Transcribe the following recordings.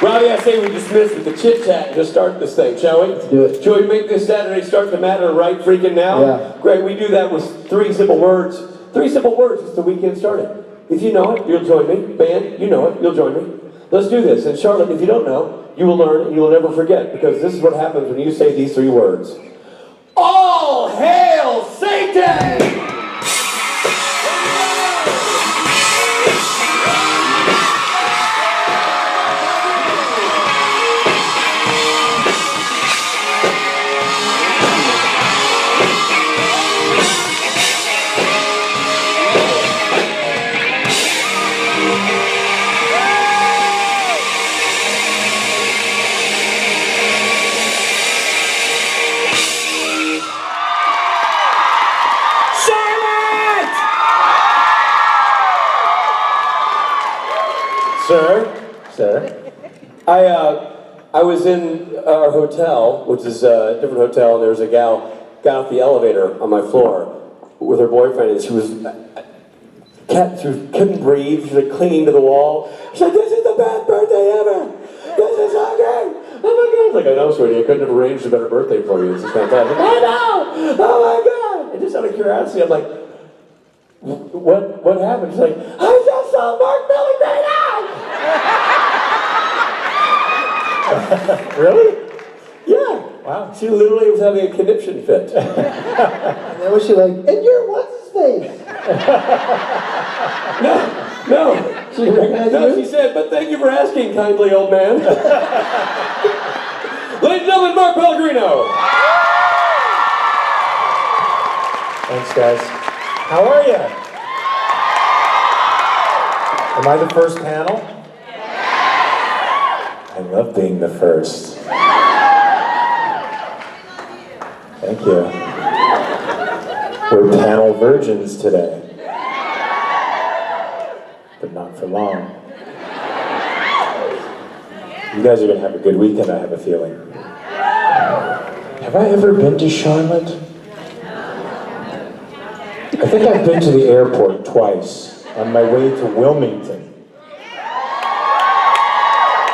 Robbie, I say we dismiss with the chit-chat and just start this thing, shall we? Let's do it. Shall we make this Saturday start to matter right freaking now? Yeah. Great, we do that with 3 simple words. 3 simple words as the weekend started. If you know it, you'll join me. Band, you know it, you'll join me. Let's do this. And Charlotte, if you don't know, you will learn and you will never forget, because this is what happens when you say these 3 words. All hail Satan! Sir, I was in our hotel, which is a different hotel, and there was a gal got off the elevator on my floor with her boyfriend, and she couldn't breathe. She was like clinging to the wall. She's like, "This is the best birthday ever. This is so great. Oh my God!" I was like, "I know, sweetie. I couldn't have arranged a better birthday for you. This is fantastic." I know. Oh my God! And just out of curiosity, I'm like, "What happened?" She's like, "I just saw Mark Pellegrino." Really? Yeah. Wow. She literally was having a conniption fit. And then was she like, "And you're what's his face?" No. She recognized No, you? she said, "But thank you for asking, kindly old man." Ladies and gentlemen, Mark Pellegrino. Thanks, guys. How are you? Am I the first panel? I love being the first. Thank you. We're panel virgins today. But not for long. You guys are going to have a good weekend, I have a feeling. Have I ever been to Charlotte? I think I've been to the airport twice on my way to Wilmington.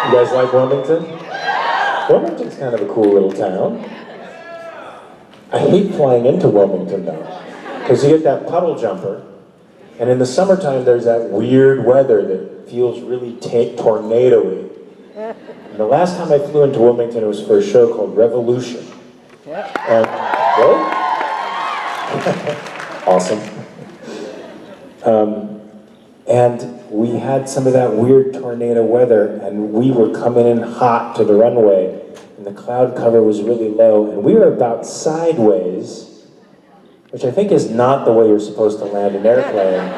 You guys like Wilmington? Wilmington's kind of a cool little town. I hate flying into Wilmington though, because you get that puddle jumper, and in the summertime there's that weird weather that feels really tornado-y. And the last time I flew into Wilmington, it was for a show called Revolution. And, really? Awesome. And we had some of that weird tornado weather, and we were coming in hot to the runway, and the cloud cover was really low, and we were about sideways, which I think is not the way you're supposed to land an airplane.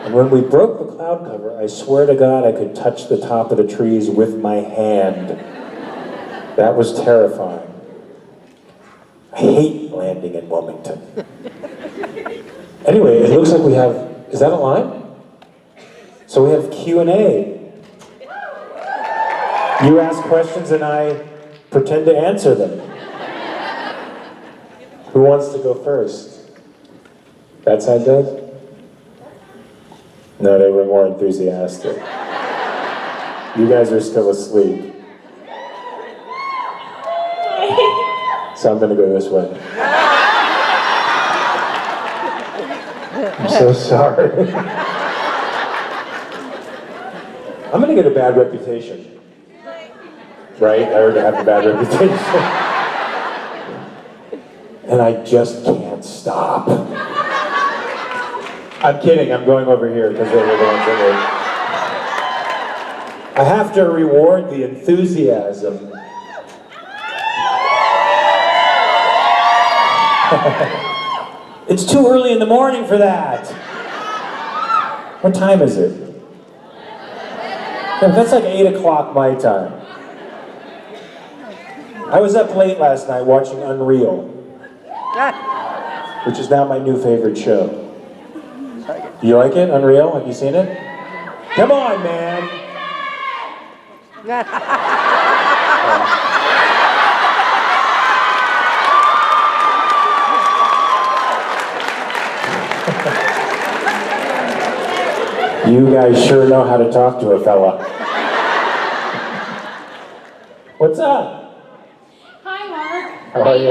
And when we broke the cloud cover, I swear to God I could touch the top of the trees with my hand. That was terrifying. I hate landing in Wilmington. Anyway, it looks like we have, is that a line? So we have Q&A. You ask questions and I pretend to answer them. Who wants to go first? That side does? No, they were more enthusiastic. You guys are still asleep. So I'm gonna go this way. I'm so sorry. I'm gonna get a bad reputation. Right? I already have a bad reputation. And I just can't stop. I'm kidding, I'm going over here because they were the ones that were. I have to reward the enthusiasm. It's too early in the morning for that. What time is it? That's like 8 o'clock my time. I was up late last night watching Unreal, which is now my new favorite show. You like it, Unreal? Have you seen it? Come on, man! You guys sure know how to talk to a fella. What's up? Hi, Mark. How are you?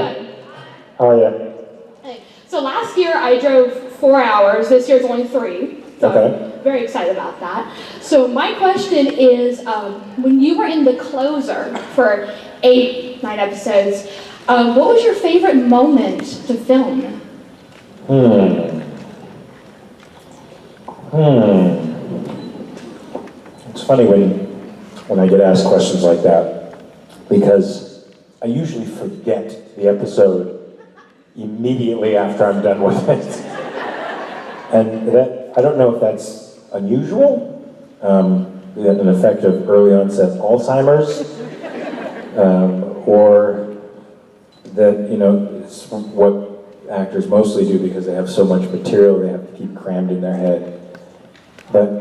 How are you? Hey. So last year I drove 4 hours. This year's only 3. So Okay. I'm very excited about that. So my question is, when you were in the closer for 8-9 episodes, what was your favorite moment to film? It's funny when I get asked questions like that, because I usually forget the episode immediately after I'm done with it. And that, I don't know if that's unusual, an effect of early onset Alzheimer's, or that, it's what actors mostly do because they have so much material they have to keep crammed in their head. But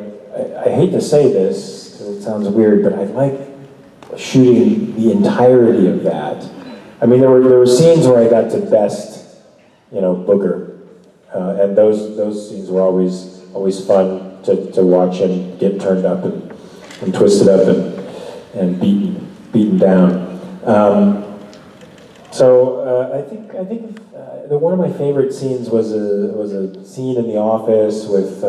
I hate to say this, because it sounds weird, but I like shooting the entirety of that. I mean, there were scenes where I got to best, booger, and those scenes were always fun to watch and get turned up and twisted up and beaten down. I think one of my favorite scenes was a scene in the office with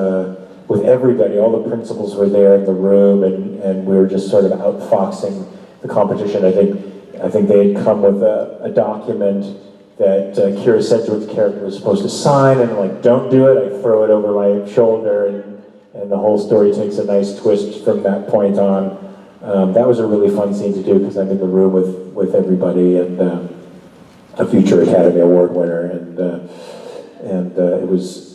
everybody. All the principals were there in the room, and we were just sort of outfoxing the competition. I think they had come with a document that Kira Sedgwick's character was supposed to sign, and I'm like, don't do it. I throw it over my shoulder, and the whole story takes a nice twist from that point on. That was a really fun scene to do because I'm in the room with everybody and a future Academy Award winner, and it was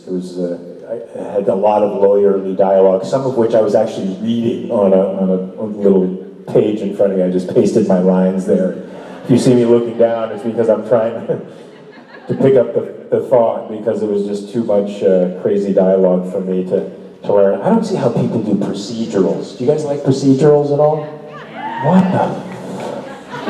I had a lot of lawyerly dialogue, some of which I was actually reading on a little page in front of me. I just pasted my lines there. If you see me looking down, it's because I'm trying to pick up the thought, because it was just too much crazy dialogue for me to learn. I don't see how people do procedurals. Do you guys like procedurals at all? What the? I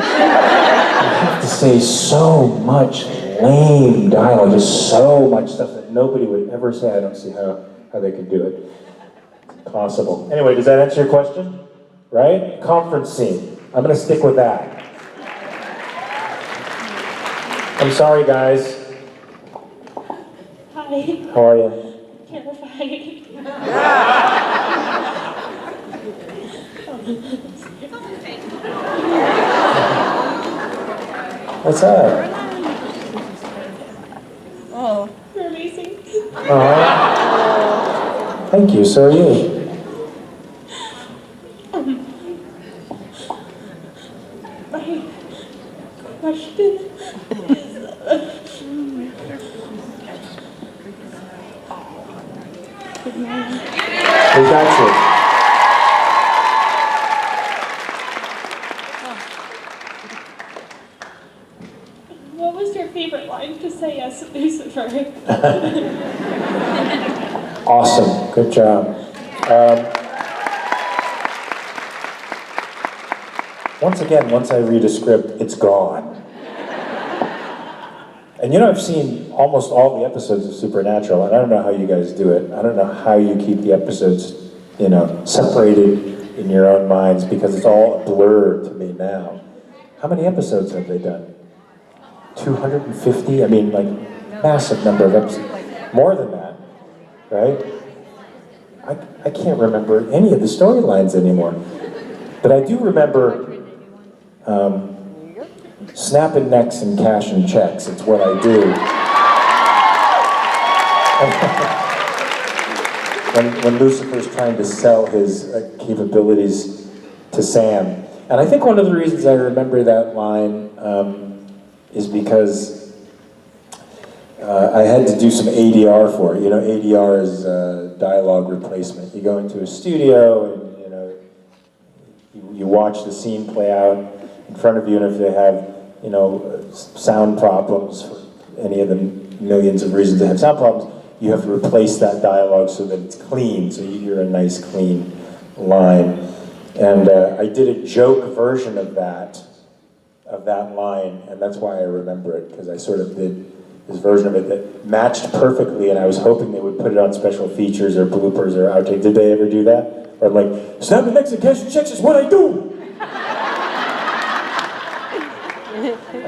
have to say so much lame dialogue, just so much stuff that nobody would ever say. I don't see how they could do it. It's impossible. Anyway, does that answer your question? Right? Conference scene. I'm going to stick with that. I'm sorry, guys. Hi. How are you? Terrified. What's up? Oh, you're amazing. Thank you, so are you. My question is, We got you. what was your favorite line to say as Lucifer? Awesome, good job. Once I read a script, it's gone. And I've seen almost all the episodes of Supernatural, and I don't know how you guys do it. I don't know how you keep the episodes, separated in your own minds, because it's all a blur to me now. How many episodes have they done? 250? I mean, like, massive number of episodes. More than that, right? I can't remember any of the storylines anymore. But I do remember snapping necks and cashing checks. It's what I do. when Lucifer's trying to sell his capabilities to Sam. And I think one of the reasons I remember that line is because I had to do some ADR for it. ADR is dialogue replacement. You go into a studio and you watch the scene play out in front of you, and if they have sound problems, for any of the millions of reasons they have sound problems, you have to replace that dialogue so that it's clean, so you hear a nice clean line. And I did a joke version of that line, and that's why I remember it, because I sort of did this version of it that matched perfectly, and I was hoping they would put it on special features or bloopers or outtakes. Did they ever do that? Or I'm like, snapping necks and cashing checks is what I do!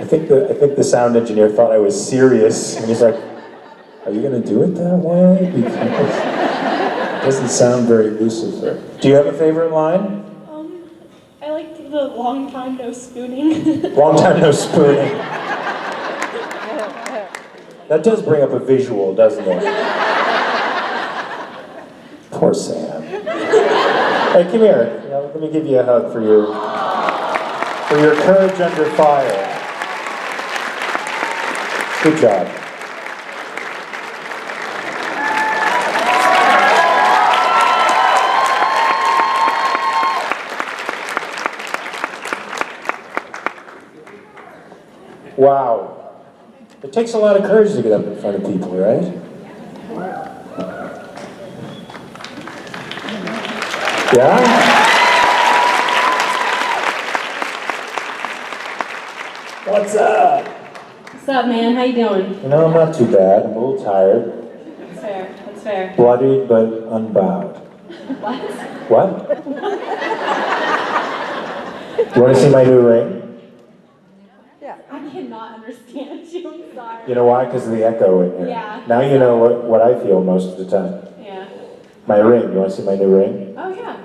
think the sound engineer thought I was serious, and he's like, "Are you gonna do it that way? Because it doesn't sound very Lucifer." Do you have a favorite line? I liked the long time no spooning. Long time no spooning. That does bring up a visual, doesn't it? Poor Sam. Hey, come here. Let me give you a hug for your courage under fire. Good job. Wow. It takes a lot of courage to get up in front of people, right? Yeah? What's up? What's up, man? How you doing? You know, I'm not too bad. I'm a little tired. That's fair. That's fair. Bloodied but unbowed. What? What? You want to see my new ring? I cannot understand you. I'm sorry. You know why? Because of the echo in here. Yeah. Now you know what I feel most of the time. Yeah. My ring. You want to see my new ring? Oh, yeah.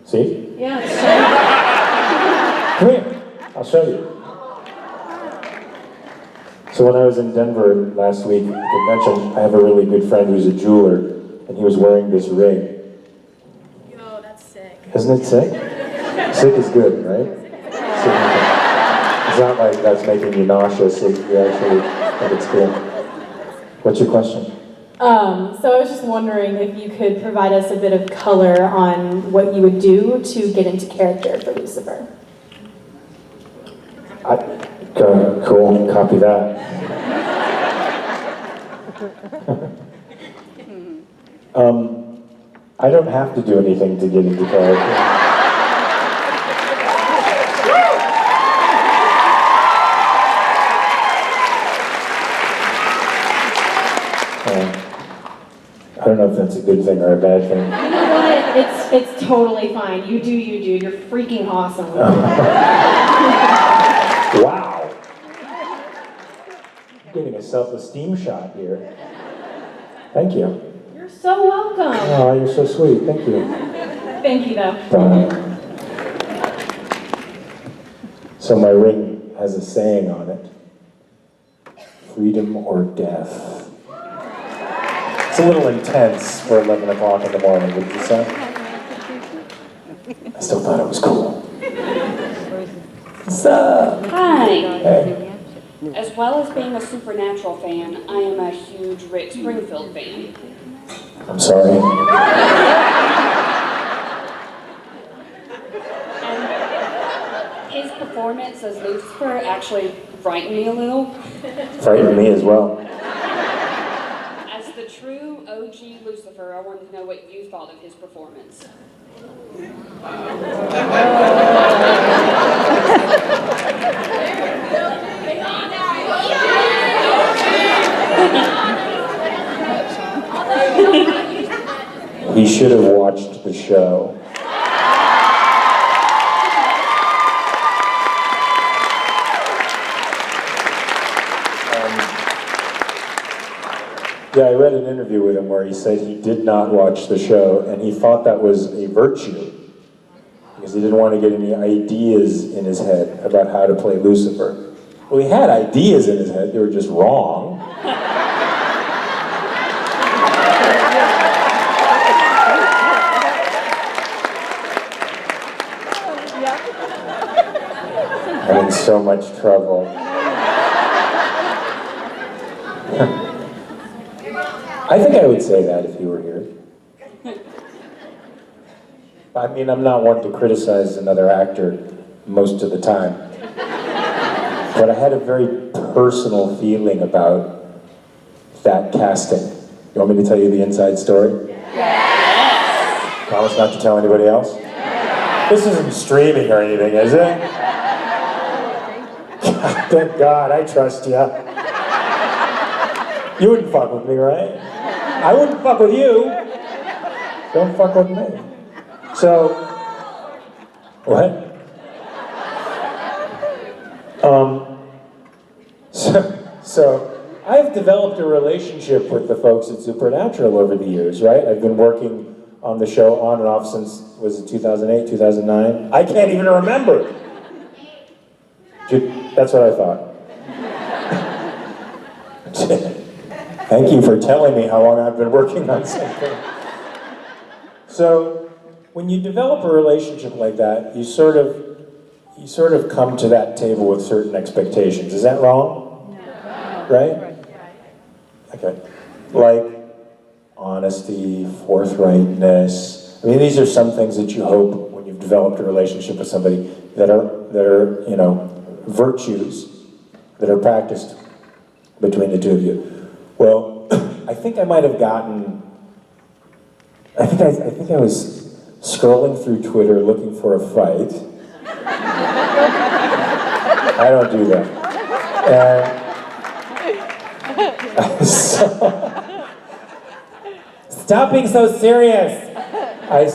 See? Yeah, it's Come here. I'll show you. So when I was in Denver last week at the convention, I have a really good friend who's a jeweler, and he was wearing this ring. Yo, that's sick. Isn't it sick? Sick is good, right? Sick is good. It's not like that's making you nauseous, you actually think it's good. What's your question? So I was just wondering if you could provide us a bit of color on what you would do to get into character for Lucifer. Cool, copy that. I don't have to do anything to get into character. I don't know if that's a good thing or a bad thing. You know what? It's totally fine. You do you, dude. You're freaking awesome. Wow. I'm getting a self-esteem shot here. Thank you. You're so welcome. Oh, you're so sweet. Thank you. Thank you, though. Bye. So my ring has a saying on it. Freedom or death. It's a little intense for 11 o'clock in the morning, would you say? I still thought it was cool. What's up? Hi. Hey. As well as being a Supernatural fan, I am a huge Rick Springfield fan. I'm sorry. And his performance as Lucifer actually frightened me a little. Frightened me as well. As the true OG Lucifer, I wanted to know what you thought of his performance. He should have watched the show. Yeah, I read an interview with him where he said he did not watch the show and he thought that was a virtue because he didn't want to get any ideas in his head about how to play Lucifer. Well, he had ideas in his head, they were just wrong. I'm in so much trouble. I think I would say that if you were here. I mean, I'm not one to criticize another actor most of the time. But I had a very personal feeling about that casting. You want me to tell you the inside story? Yes. Promise not to tell anybody else? This isn't streaming or anything, is it? Thank God, I trust you. You wouldn't fuck with me, right? I wouldn't fuck with you. Don't fuck with me. So, what? So I've developed a relationship with the folks at Supernatural over the years, right? I've been working on the show on and off since, was it 2008, 2009? I can't even remember. That's what I thought. Thank you for telling me how long I've been working on something. So, when you develop a relationship like that, you sort of come to that table with certain expectations. Is that wrong? No. Right? Okay. Like honesty, forthrightness. I mean, these are some things that you hope when you've developed a relationship with somebody that are, you know, virtues that are practiced between the two of you. Well, I think I might have gotten. I think I was scrolling through Twitter looking for a fight. I don't do that. And stop being so serious. I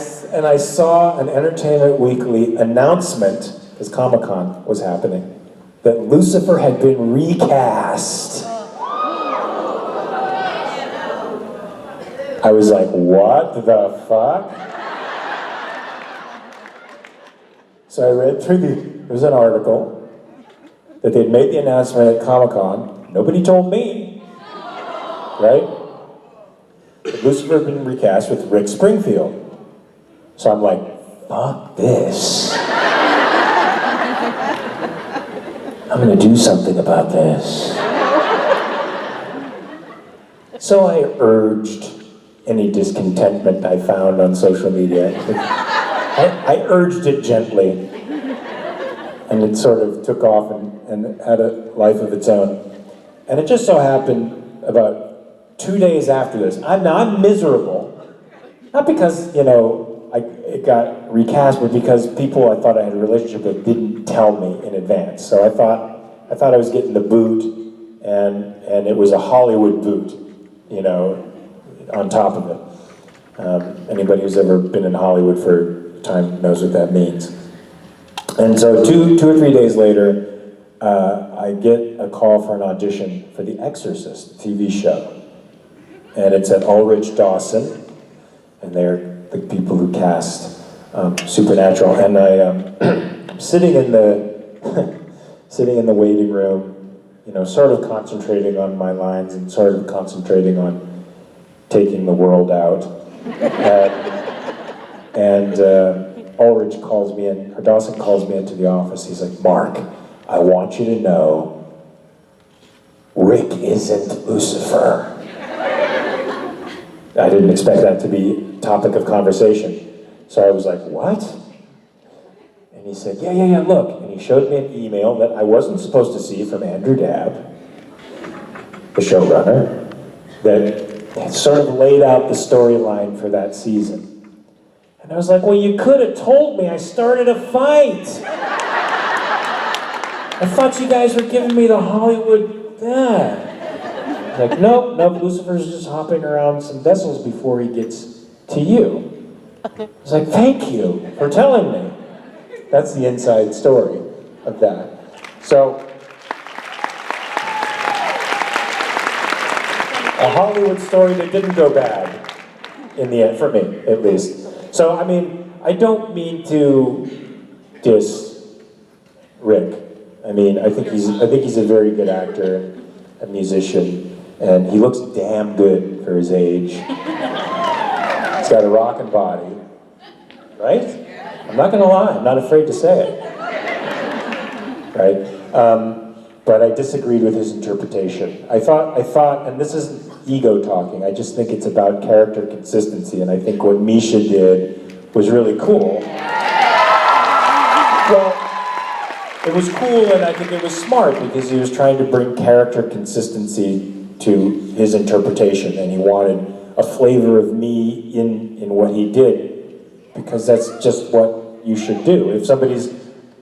saw an Entertainment Weekly announcement, as Comic-Con was happening, that Lucifer had been recast. I was like, what the fuck? So I read through there was an article that they'd made the announcement at Comic-Con. Nobody told me, right? That Lucifer had been recast with Rick Springfield. So I'm like, fuck this. I'm gonna do something about this. So I urged any discontentment I found on social media. I urged it gently, and it sort of took off and had a life of its own. And it just so happened about 2 days after this, I'm miserable, not because, you know, it got recast, but because people I thought I had a relationship with didn't tell me in advance. So I thought I was getting the boot, and it was a Hollywood boot, you know, on top of it. Anybody who's ever been in Hollywood for time knows what that means. And so two or 3 days later, I get a call for an audition for The Exorcist TV show. And it's at Ulrich Dawson, and they're the people who cast Supernatural. And I'm sitting in the waiting room, you know, sort of concentrating on my lines and sort of concentrating on taking the world out. And Ulrich calls me in, or Dawson calls me into the office. He's like, Mark, I want you to know, Rick isn't Lucifer. I didn't expect that to be topic of conversation. So I was like, what? And he said, yeah, look. And he showed me an email that I wasn't supposed to see from Andrew Dabb, the showrunner, that sort of laid out the storyline for that season. And I was like, well, you could have told me. I started a fight. I thought you guys were giving me the Hollywood, Like, nope, Lucifer's just hopping around some vessels before he gets to you. I was like, thank you for telling me. That's the inside story of that. So, a Hollywood story that didn't go bad, in the end, for me, at least. So, I mean, I don't mean to diss Rick. I mean, I think he's a very good actor, a musician, and he looks damn good for his age. He's got a rockin' body, right? I'm not gonna lie, I'm not afraid to say it, right? But I disagreed with his interpretation. I thought, and this isn't ego talking, I just think it's about character consistency, and I think what Misha did was really cool. Well, it was cool, and I think it was smart, because he was trying to bring character consistency to his interpretation, and he wanted a flavor of me in what he did, because that's just what you should do. If somebody's,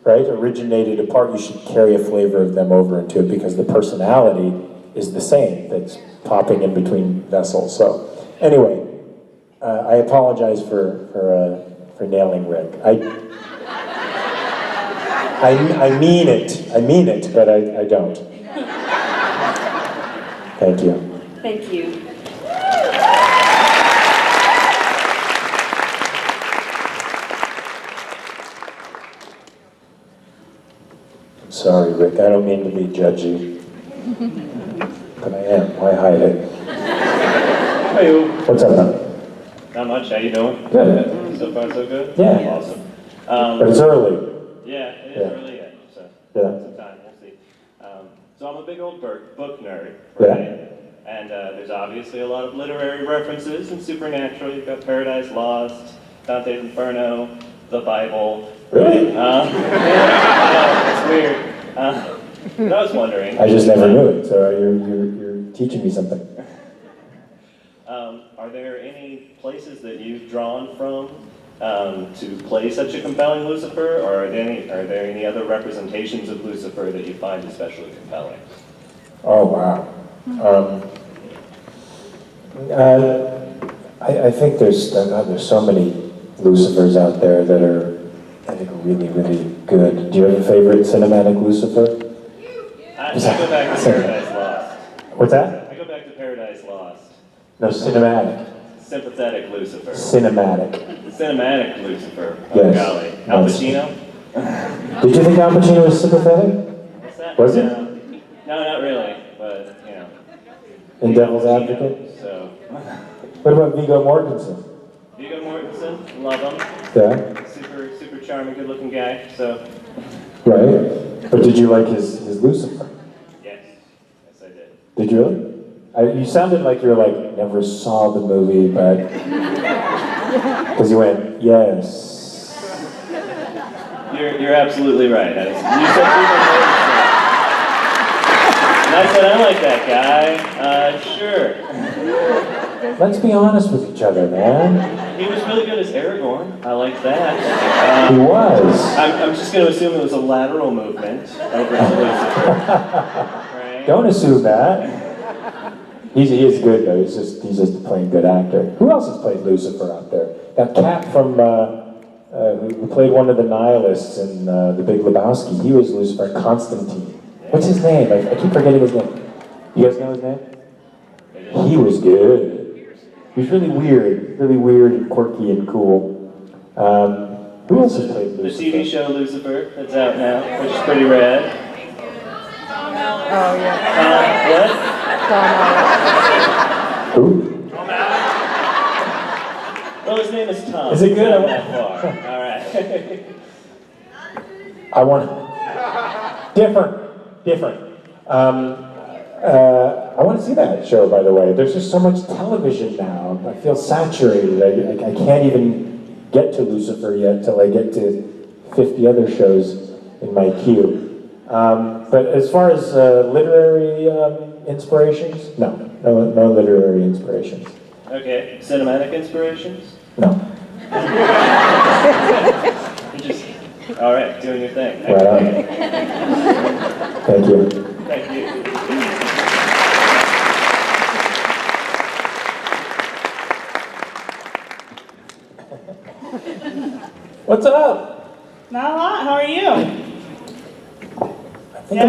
right, originated a part, you should carry a flavor of them over into it, because the personality is the same that's popping in between vessels. So, anyway, I apologize for nailing Rick. I mean it, but I don't. Thank you. Thank you. I'm sorry, Rick. I don't mean to be judgy. But I am. Why hide it? Hey, What's up, man? not much. How you doing? Good. So far, so good? Yeah. Awesome. But it's early. Yeah, it is Yeah. early yet, so Yeah. some time, we'll see. So I'm a big old book nerd, Yeah. right? And there's obviously a lot of literary references in Supernatural. You've got Paradise Lost, Dante's Inferno, the Bible. Really? It's weird. But I was wondering. I just never knew it, so you're teaching me something. Are there any places that you've drawn from to play such a compelling Lucifer, or are there any other representations of Lucifer that you find especially compelling? Oh, wow. I think there's so many Lucifers out there that are, I think, really, really good. Do you have a favorite cinematic Lucifer? I go back to Paradise Lost. What's that? I go back to Paradise Lost. No, cinematic. Sympathetic Lucifer. Cinematic. Cinematic Lucifer. Oh, Yes. golly. Al Yes. Pacino? Did you think Al Pacino was sympathetic? What's that? Was it? No, not really, but, In Devil's Advocate? So, What about Viggo Mortensen? Viggo Mortensen, love him. Yeah, Super charming, good looking guy, so, right. But did you like his Lucifer? yes. Yes, I did. Did you really? You sounded like you were like, never saw the movie, but... Because you went, yes. You're absolutely right. You said Viggo Mortensen. And I said, I like that guy. Sure. Let's be honest with each other, man. He was really good as Aragorn. I like that. He was. I'm just going to assume it was a lateral movement over to Lucifer. Right? Don't assume that. He is good though. He's just a plain good actor. Who else has played Lucifer out there? That cat from who played one of the nihilists in The Big Lebowski. He was Lucifer. Constantine. What's his name? I keep forgetting his name. You guys know his name? He was good. He was really weird and quirky and cool. Who else has played The Lucifer? TV show Lucifer that's out now, which is pretty rad. Oh, yeah. What? Who? Well, his name is Tom. Is it He's good? not that far. All right. I want different. I want to see that show, by the way. There's just so much television now. I feel saturated. I can't even get to Lucifer yet till I get to 50 other shows in my queue. But as far as literary inspirations, no literary inspirations. Okay, cinematic inspirations? No. All right, doing your thing. Right on. Thank you. Thank you. What's up? Not a lot. How are you? I think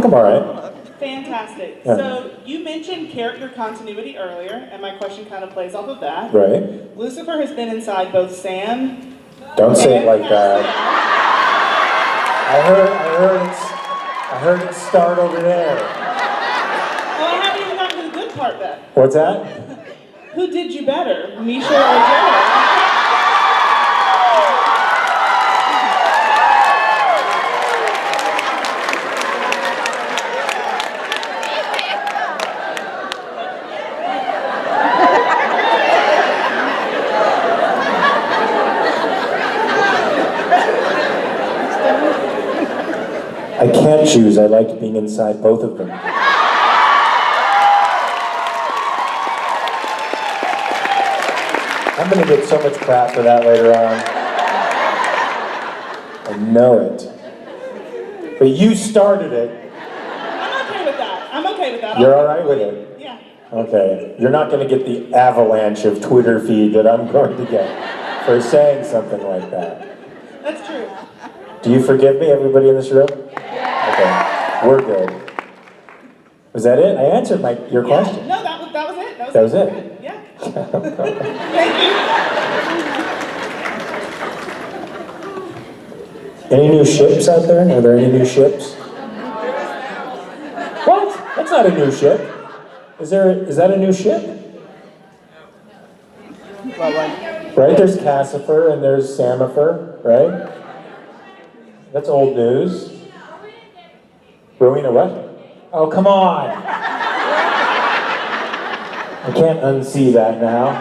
I'm all right. Fantastic. Yeah. So you mentioned character continuity earlier, and my question kind of plays off of that. Right? Lucifer has been inside both Sam. Don't say it and like that. Cassian. I heard it start over there. Well, I haven't even gotten to the good part yet. What's that? Who did you better, Misha or Jared? I can't choose. I like being inside both of them. I'm gonna get so much crap for that later on. I know it. But you started it. I'm okay with that. You're all right with it? Yeah. Okay. You're not gonna get the avalanche of Twitter feed that I'm going to get for saying something like that. That's true. Do you forgive me, everybody in this room? Okay. We're good. Was that it? I answered your question. No, that was it. That was it? Good. Yeah. Thank you. Any new ships out there? Are there any new ships? What? That's not a new ship. Is that a new ship? Right, there's Cassifer and there's Samifer, right? That's old news. Rowena what? Oh, come on! I can't unsee that now.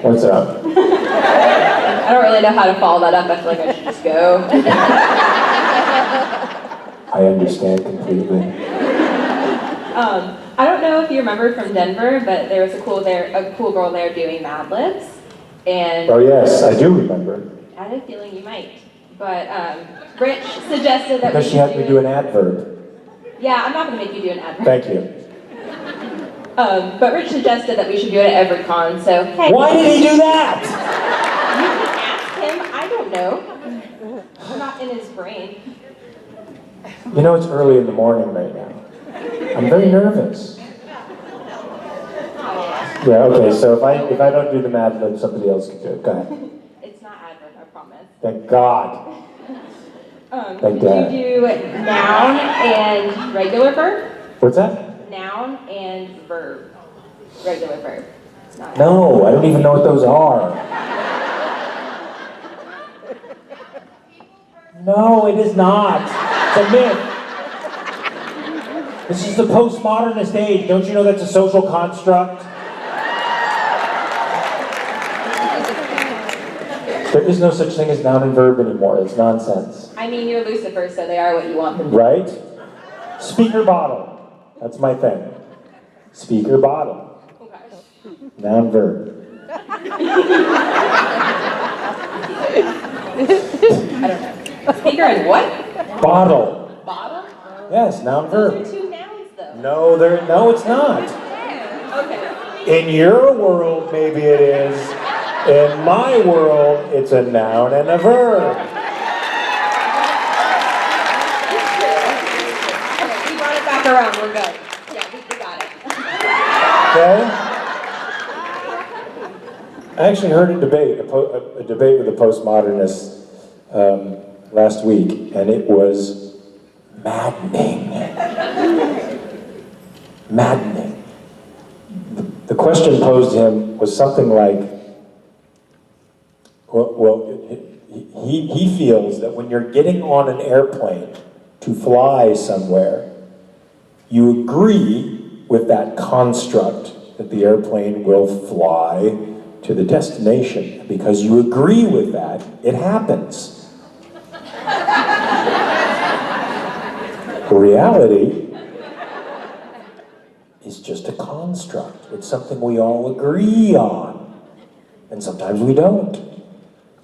What's up? I don't really know how to follow that up. I feel like I should just go. I understand completely. I don't know if you remember from Denver, but there was a cool girl there doing Mad Libs, and Oh yes, I do remember. I had a feeling you might. But Rich suggested that Because we she should had me do an adverb. Yeah, I'm not going to make you do an adverb. Thank you. But Rich suggested that we should do it at every con, so hey. Why did he do that? You can ask him. I don't know. I'm not in his brain. You know, it's early in the morning right now. I'm very nervous. Yeah, okay, so if I don't do the Mad Lib, somebody else can do it. Go ahead. It's not adverb, I promise. Thank God. Thank Could God. you do noun and regular verb? What's that? Noun and verb. Regular verb. It's not No, I don't even know what those are. No, it is not. It's a myth. This is the postmodernist age. Don't you know that's a social construct? There is no such thing as noun and verb anymore. It's nonsense. I mean, you're Lucifer, so they are what you want them to be. Right? Speaker bottle. That's my thing. Speaker bottle. Okay. Noun verb. I don't know. Speaker and what? Bottle. Bottle? Yes, noun Those verb. are two nouns, though. No, it's not. Okay. In your world, maybe it is. In my world, it's a noun and a verb. Okay, we brought it back around. We're good. Yeah, we got it. Okay? I actually heard a debate with a postmodernist last week, and it was maddening. Maddening. The question posed to him was something like, he feels that when you're getting on an airplane to fly somewhere, you agree with that construct that the airplane will fly to the destination. Because you agree with that, it happens. Reality is just a construct. It's something we all agree on. And sometimes we don't.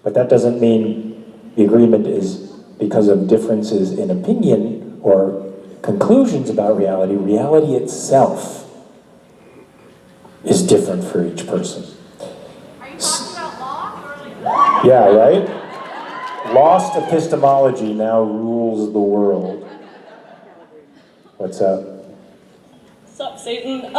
But that doesn't mean the agreement is because of differences in opinion or conclusions about reality. Reality itself is different for each person. Are you talking about law? Yeah, right? Lost epistemology now rules the world. What's up? Sup, Satan?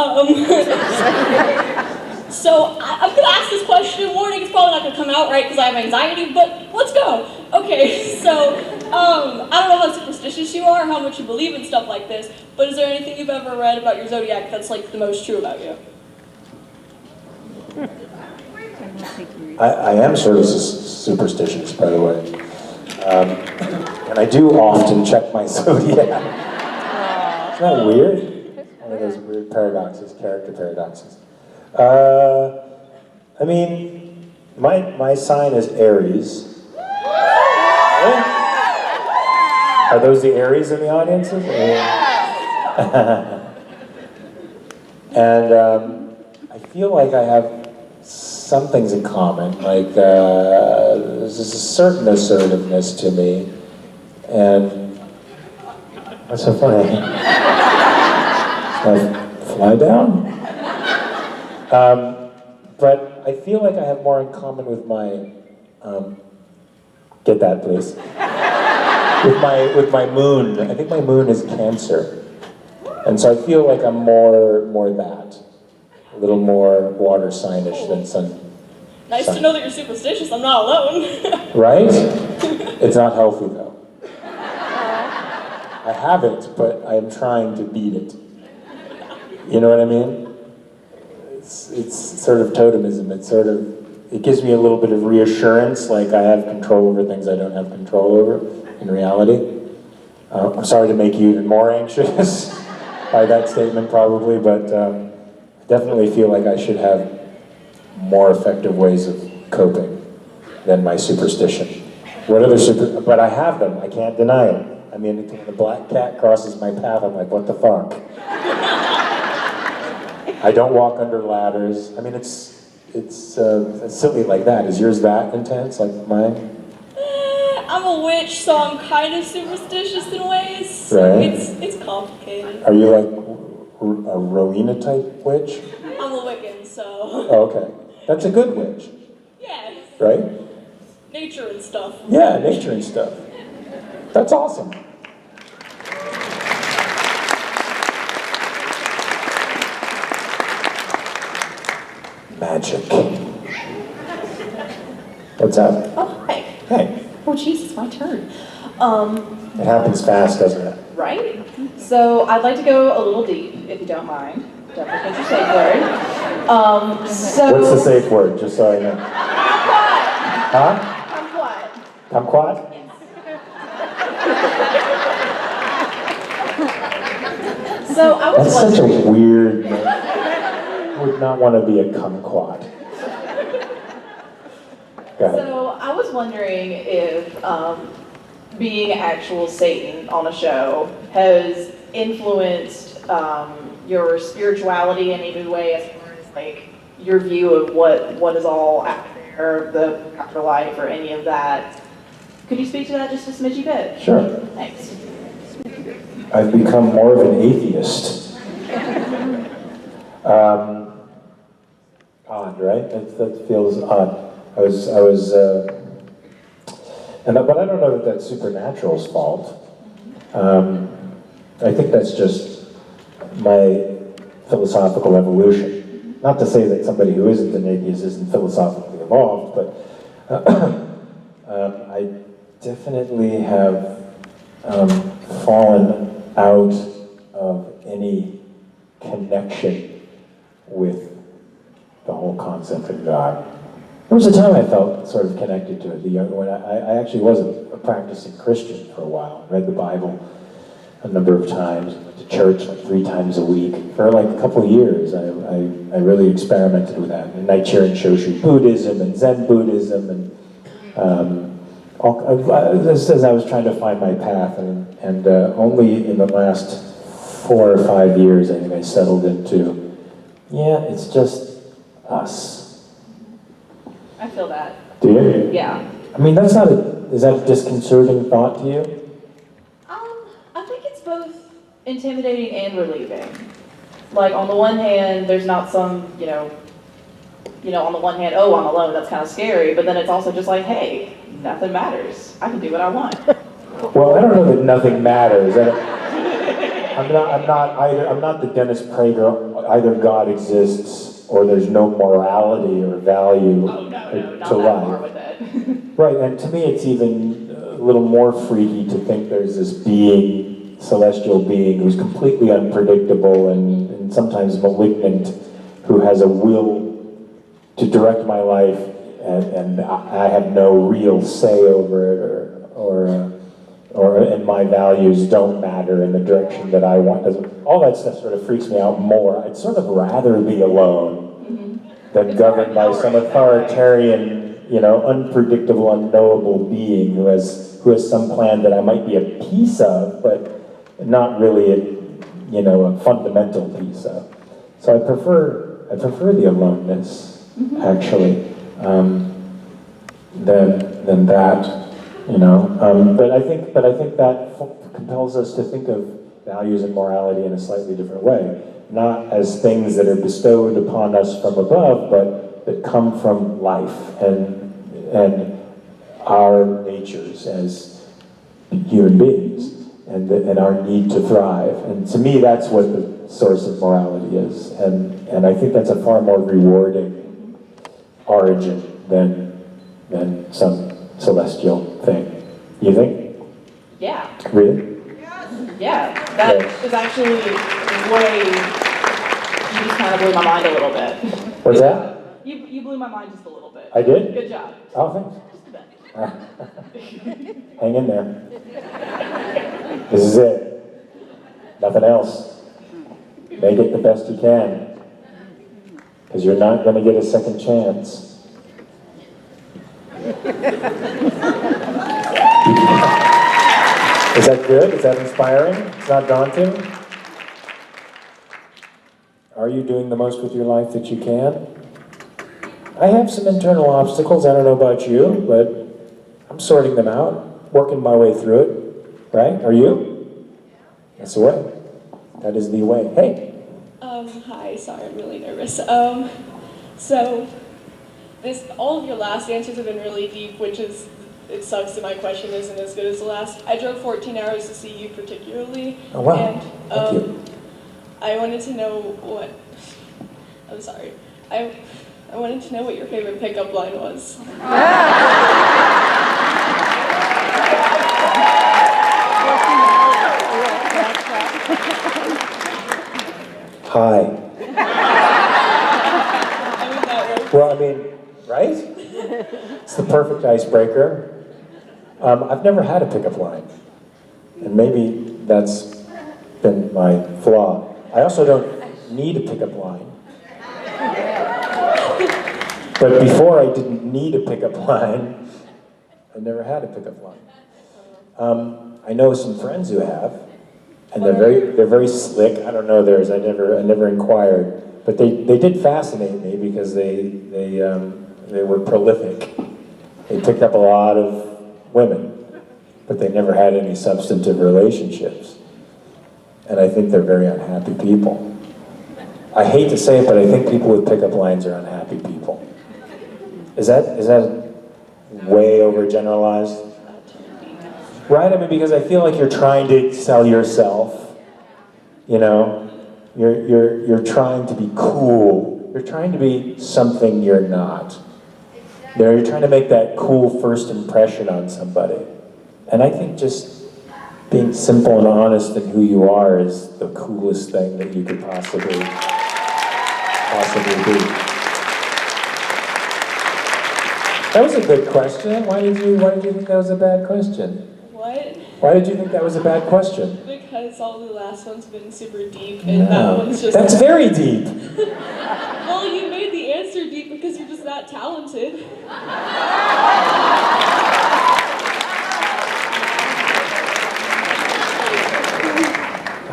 So I'm gonna ask this question. Warning, it's probably not gonna come out right because I have anxiety, but let's go. Okay, so I don't know how superstitious you are, how much you believe in stuff like this, but is there anything you've ever read about your zodiac that's like the most true about you? I am sort of superstitious, by the way. And I do often check my zodiac. Isn't that weird? One of those weird paradoxes, character paradoxes. I mean, my sign is Aries. Are those the Aries in the audiences? And I feel like I have some things in common. Like there's a certain assertiveness to me. And what's so funny? Should I fly down? But I feel like I have more in common with my, get that please. with my moon. I think my moon is Cancer, and so I feel like I'm more that, a little more water signish than sun. Nice to know that you're superstitious. I'm not alone. Right? It's not healthy though. I have it, but I'm trying to beat it. You know what I mean? It's sort of totemism. It gives me a little bit of reassurance, like I have control over things I don't have control over in reality. I'm sorry to make you even more anxious by that statement probably, but definitely feel like I should have more effective ways of coping than my superstition. But I have them, I can't deny it. I mean, when the black cat crosses my path, I'm like, what the fuck? I don't walk under ladders. I mean, it's silly like that. Is yours that intense, like mine? I'm a witch, so I'm kind of superstitious in ways. So Right. It's complicated. Are you like a Rowena type witch? I'm a Wiccan, so Oh, okay. That's a good witch, yeah, right? nature and stuff. Yeah, nature and stuff. That's awesome. Magic. What's up? Oh, hi. Hey. Oh, jeez, it's my turn. It happens fast, doesn't it? Right? So I'd like to go a little deep, if you don't mind. Definitely think your safe word. So What's the safe word, just so I know? Kumquat. Huh? Kumquat. Kumquat? So I was That's such a wondering. weird name. I would not want to be a kumquat. Go ahead. So I was wondering if being actual Satan on a show has influenced your spirituality in any way, as far as like your view of what is all out there, the afterlife, or any of that. Could you speak to that just a smidgy bit? Sure. Thanks. I've become more of an atheist. Odd, right? That feels odd. But I don't know that that's Supernatural's fault. I think that's just my philosophical evolution. Not to say that somebody who isn't an atheist isn't philosophically evolved, but I definitely have fallen out of any connection with the whole concept of God. There was a time I felt sort of connected to it. When I actually was a practicing Christian for a while. I read the Bible a number of times, went to church like 3 times a week. For like a couple of years, I really experimented with that. And Nichiren Shoshu Buddhism and Zen Buddhism, and just as I was trying to find my path, and only in the last 4 or 5 years, I think I settled into, yeah, it's just us. I feel that. Do you? Yeah. I mean, is that a disconcerting thought to you? I think it's both intimidating and relieving. Like, on the one hand, there's not some, on the one hand, oh, I'm alone, that's kind of scary, but then it's also just like, hey, nothing matters. I can do what I want. Well, I don't know that nothing matters. I'm not the Dennis Prager, either God exists or there's no morality or value to life. Right, and to me it's even a little more freaky to think there's this being, celestial being, who's completely unpredictable and sometimes malignant, who has a will to direct my life, and I have no real say over it, and my values don't matter in the direction that I want. All that stuff sort of freaks me out more. I'd sort of rather be alone than governed by some authoritarian, unpredictable, unknowable being who has some plan that I might be a piece of, but not really a fundamental piece of. So I prefer the aloneness, actually, than that. But I think that compels us to think of values and morality in a slightly different way, not as things that are bestowed upon us from above, but that come from life and our natures as human beings and our need to thrive. And to me, that's what the source of morality is. And I think that's a far more rewarding origin than some celestial thing. You think? Yeah. Really? Yeah, that is actually way, you just kind of blew my mind a little bit. What's that? You blew my mind just a little bit. I did? Good job. Oh, thanks. Just a bit. Hang in there. This is it. Nothing else. Make it the best you can. Because you're not going to get a second chance. Is that good? Is that inspiring? It's not daunting? Are you doing the most with your life that you can? I have some internal obstacles. I don't know about you, but I'm sorting them out, working my way through it. Right? Are you? That's the way. That is the way. Hey. Hi, sorry, I'm really nervous. So, all of your last answers have been really deep, which is, it sucks that my question isn't as good as the last. I drove 14 hours to see you particularly. Oh, wow. And, Thank you. I wanted to know what, I'm sorry. I wanted to know what your favorite pickup line was. Hi. Well, I mean, right? It's the perfect icebreaker. I've never had a pickup line. And maybe that's been my flaw. I also don't need a pickup line. But before I didn't need a pickup line, I never had a pickup line. I know some friends who have, and they're very slick. I don't know theirs. I never inquired, but they did fascinate me because they were prolific. They picked up a lot of women, but they never had any substantive relationships. And I think they're very unhappy people. I hate to say it, but I think people with pickup lines are unhappy people. Is that way overgeneralized? Right? I mean, because I feel like you're trying to sell yourself. You know, you're trying to be cool. You're trying to be something you're not. You know, you're trying to make that cool first impression on somebody. And I think just being simple and honest in who you are is the coolest thing that you could possibly be. That was a good question. Why did you think that was a bad question? What? Why did you think that was a bad question? Because all the last one's been super deep, and that one's just... That's very deep. Well, you made the answer deep because you're just that talented.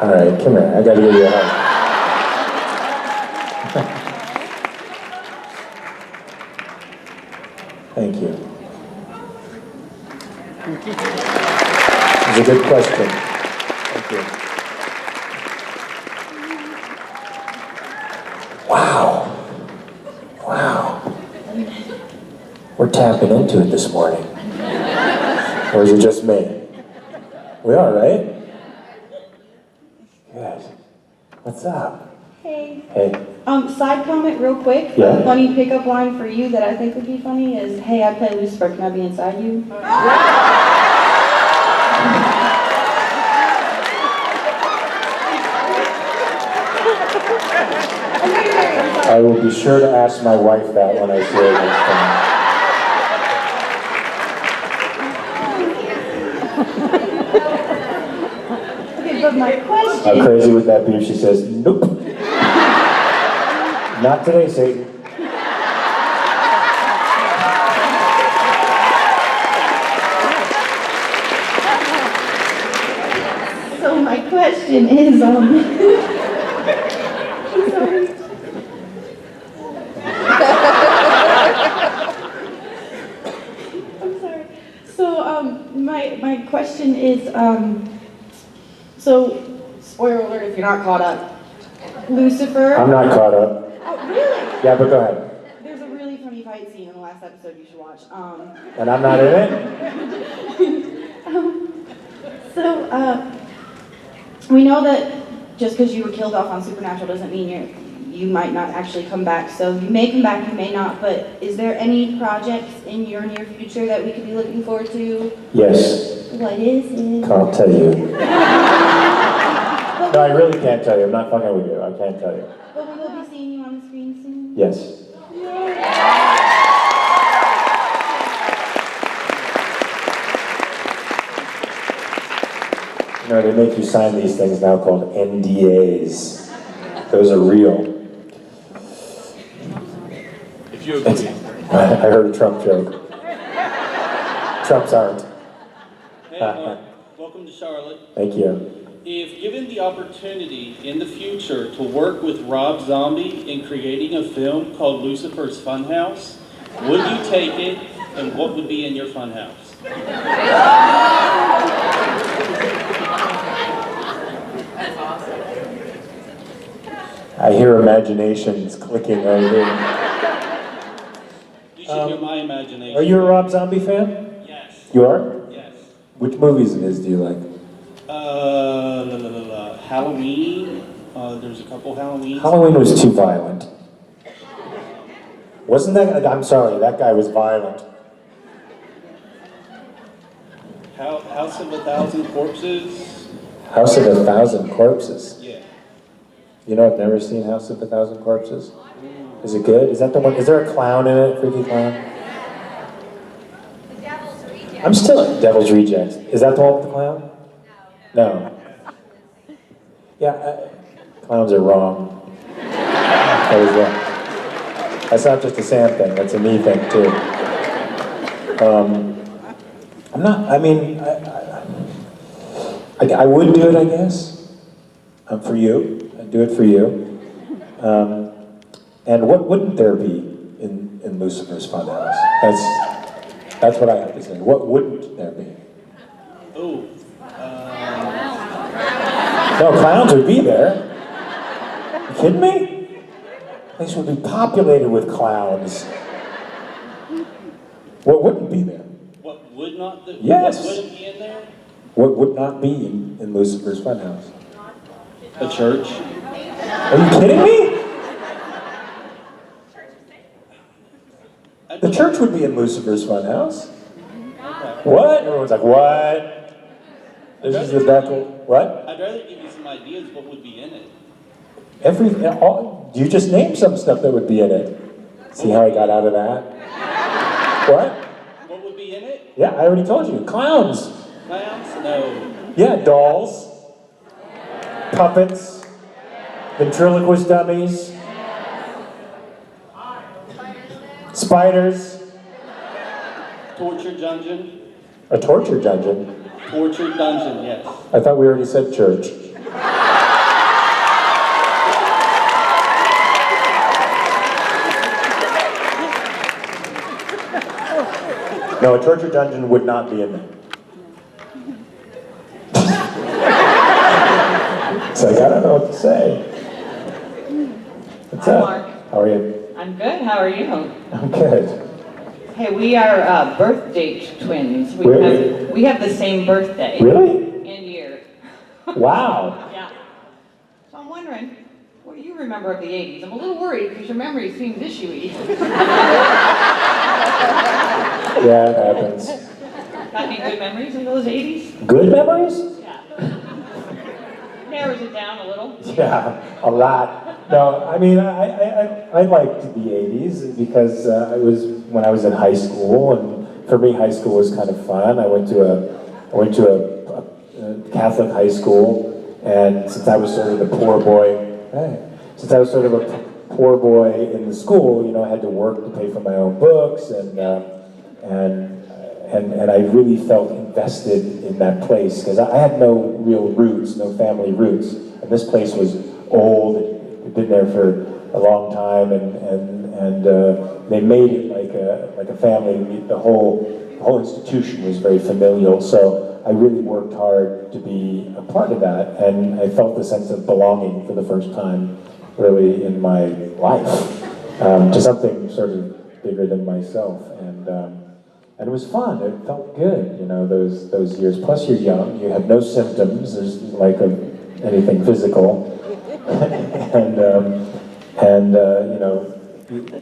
All right, come here. I gotta give you a hug. Thank you. It's a good question. Thank you. Wow. We're tapping into it this morning. Or is it just me? We are, right? Good. What's up? Hey. Hey. Side comment real quick. Yeah. A funny pickup line for you that I think would be funny is, hey, I play Lucifer, can I be inside you? I will be sure to ask my wife that when I see her next time. Okay, but my question... How crazy would that be if she says, nope. Not today, Satan. So my question is, I'm sorry. I'm sorry. So my question is, so spoiler alert if you're not caught up, Lucifer. I'm not caught up. Oh, really? Yeah, but go ahead. There's a really funny fight scene in the last episode you should watch. And I'm not in it? We know that just because you were killed off on Supernatural doesn't mean you might not actually come back. So you may come back, you may not. But is there any projects in your near future that we could be looking forward to? Yes. What is it? I'll tell you. No, I really can't tell you. I'm not fucking with you. I can't tell you. But we will be seeing you on the screen soon? Yes. You know, they make you sign these things now called NDAs. Those are real. If you agree. I heard a Trump joke. Trumps aren't. Hey, welcome to Charlotte. Thank you. If given the opportunity in the future to work with Rob Zombie in creating a film called Lucifer's Funhouse, would you take it, and what would be in your funhouse? That's awesome. I hear imaginations clicking right here. You should hear my imagination. Are you a Rob Zombie fan? Yes. You are? Yes. Which movies of his do you like? Halloween. There's a couple Halloweens. Halloween was too violent. Wasn't that? I'm sorry, that guy was violent. House of a Thousand Corpses. House of a Thousand Corpses. Yeah. You know, I've never seen House of a Thousand Corpses. Is it good? Is that the one? Is there a clown in it? Freaky clown? The Devil's Rejects. I'm still at Devil's Rejects. Is that the one with the clown? No. Yeah, clowns are wrong. That is wrong. That's not just a Sam thing, that's a me thing too. I'm not, I mean, I would do it, I guess. For you. I'd do it for you. And what wouldn't there be in Lucifer's Funhouse? That's what I have to say. What wouldn't there be? Oh. No, clowns would be there. You kidding me? The place would be populated with clowns. What wouldn't be there? What would not? Yes. What wouldn't be in there? What would not be in Lucifer's Funhouse? A church. Are you kidding me? The church would be in Lucifer's Funhouse. What? Everyone's like, what? This is the back. What? I'd rather give you some ideas what would be in it. You just named some stuff that would be in it. See how I got out of that? What? What would be in it? Yeah, I already told you. Clowns. Clowns? No. Yeah, dolls. Puppets. Ventriloquist dummies. Spiders. Torture dungeon? A torture dungeon? Torture dungeon, yes. I thought we already said church. No, a torture dungeon would not be in there. So I don't know what to say. What's Hi, up? Mark. How are you? I'm good. How are you? I'm good. Hey, we are birth date twins. Really? We have the same birthday. Really? And year. Wow. Yeah. So I'm wondering what you remember of the 80s. I'm a little worried because your memory seems issue-y. Yeah, it happens. Got any good memories of those 80s? Good memories? Yeah. Narrows it down a little. Yeah, a lot. No, I mean, I liked the 80s because it was when I was in high school, and for me, high school was kind of fun. I went to a Catholic high school, and since I was sort of the poor boy, in the school, you know, I had to work to pay for my own books, and I really felt invested in that place because I had no real roots, no family roots, and this place was old. It'd been there for a long time, and they made it like a family. The whole institution was very familial. So I really worked hard to be a part of that, and I felt the sense of belonging for the first time, really, in my life, to something sort of bigger than myself. And it was fun, it felt good, you know, those years. Plus you're young, you have no symptoms, there's like anything physical. You know,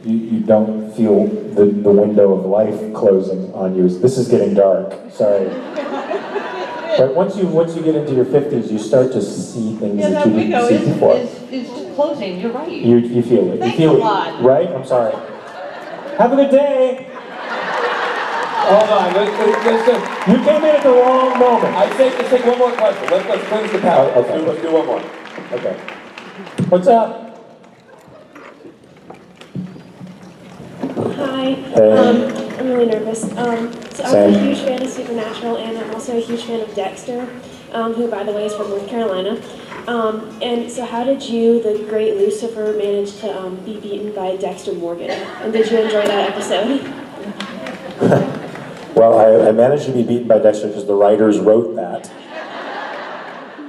you don't feel the window of life closing on you. This is getting dark, sorry. But once you get into your 50s, you start to see things that you didn't see before. Is closing, you're right. You feel it. Thanks you feel a lot. it, right? I'm sorry. Have a good day. Hold on, let's You came in at the wrong moment. let's take one more question. Let's cleanse the palate. Okay. Let's do one more. Okay. What's up? Hi. Hey. I'm really nervous. So Same. I'm a huge fan of Supernatural, and I'm also a huge fan of Dexter, who, by the way, is from North Carolina. And so how did you, the great Lucifer, manage to be beaten by Dexter Morgan? And did you enjoy that episode? Well, I managed to be beaten by Dexter because the writers wrote that.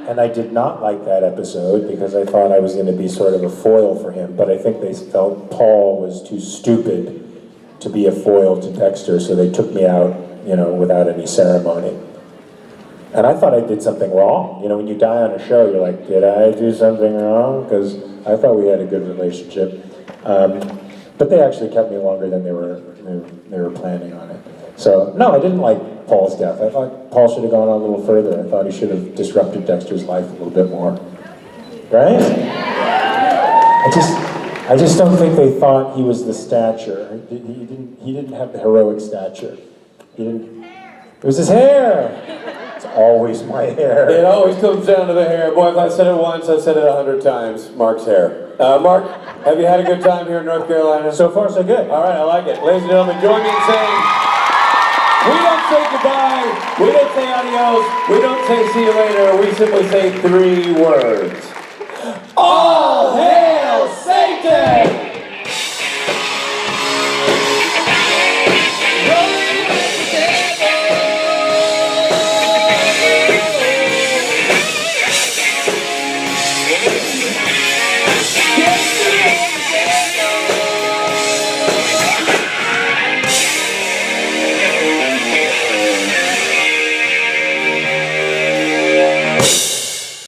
And I did not like that episode because I thought I was going to be sort of a foil for him, but I think they felt Paul was too stupid to be a foil to Dexter, so they took me out, you know, without any ceremony. And I thought I did something wrong. You know, when you die on a show, you're like, did I do something wrong? Because I thought we had a good relationship. But they actually kept me longer than they were planning on it. So, no, I didn't like Paul's death. I thought Paul should have gone on a little further. I thought he should have disrupted Dexter's life a little bit more. Right? I just don't think they thought he was the stature. He didn't have the heroic stature. It was his hair. It's always my hair. It always comes down to the hair. Boy, if I said it once, I said it 100 times. Mark's hair. Mark, have you had a good time here in North Carolina? So far, so good. All right, I like it. Ladies and gentlemen, join me in saying, we don't say goodbye, we don't say adios, we don't say see you later, we simply say 3 words. All hail!